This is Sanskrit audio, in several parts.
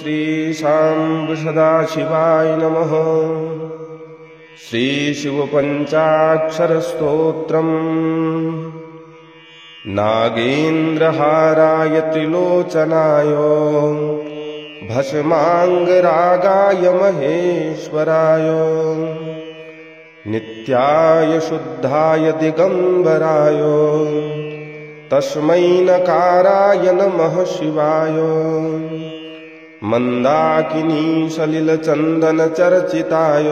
श्री शाम्ब सदाशिवाय नमः। श्री शिव पंचाक्षरस्तोत्रम्। नागेन्द्रहाराय त्रिलोचनाय भस्मांगरागाय महेश्वराय नित्याय शुद्धाय दिगंबराय तस्मै नकाराय नमः शिवाय। मंदाकिनी सलिलचंदन चर्चिताय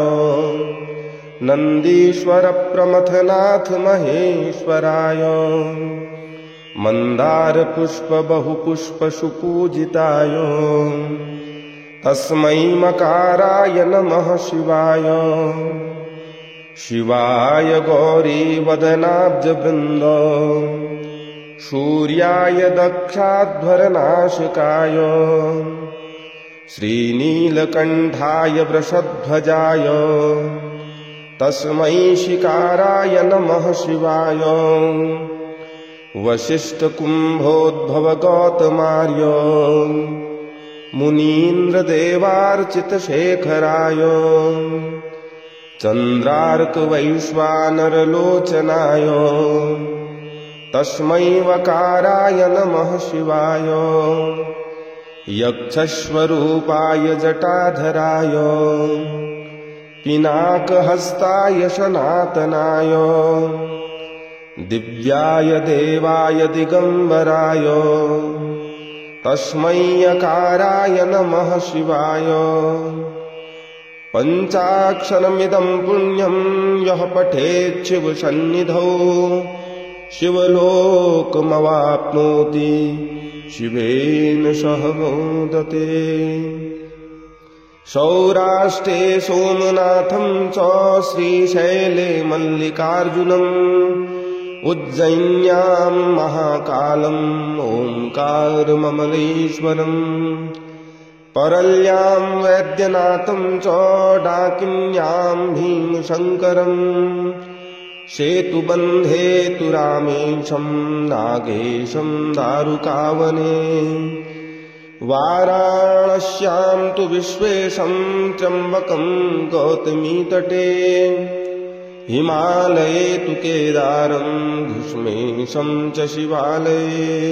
नंदीश्वर प्रमथनाथ महेश्वराय मंदार पुष्प बहुपुष्प सुपूजिताय तस्मै मकाराय नमः शिवाय। शिवाय गौरी वदनाब्ज वृंद सूर्याय दक्षाध्वरनाशकाय श्रीनीलकंठाय वृषध्वजाय तस्मै शिकाराय नमः शिवाय। वसिष्ठकुम्भोद्भव गौतमार्य मुनीन्द्रदेवार्चितशेखराय चन्द्रार्कवैश्वानरलोचनाय तस्मै वकाराय नमः शिवाय। यक्षस्वरूपाय जटाधराय पिनाकहस्ताय सनातनाय दिव्याय देवाय दिगंबराय तस्मै यकाराय नमः शिवाय। पंचाक्षरमिदं पुण्यं यः पठेत् शिवसन्निधौ शिवलोकमवाप्नोति शिवेन सह मोदते। सौराष्ट्रे सोमनाथं च श्रीशैले मल्लिकार्जुनम् उज्जयिन्यां महाकालम् ओंकारममलेश्वरम् परल्यां वैद्यनाथं च डाकिन्यां भीमशङ्करम् सेतुबन्धे तु रामेशं नागेशं दारुकावने वाराणस्यां तु विश्वेशं त्र्यम्बकं गौतमीतटे हिमालये तु केदारं घुष्मेशं च शिवालये।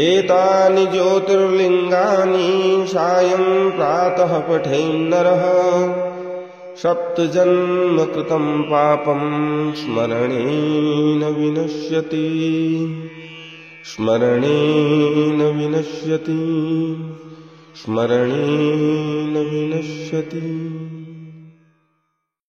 एतानि ज्योतिर्लिङ्गानि सायं प्रातः पठेन्नरः सप्तजन्म कृतं पापं स्मरणेन विनश्यति स्मरणेन विनश्यति स्मरणेन विनश्यति।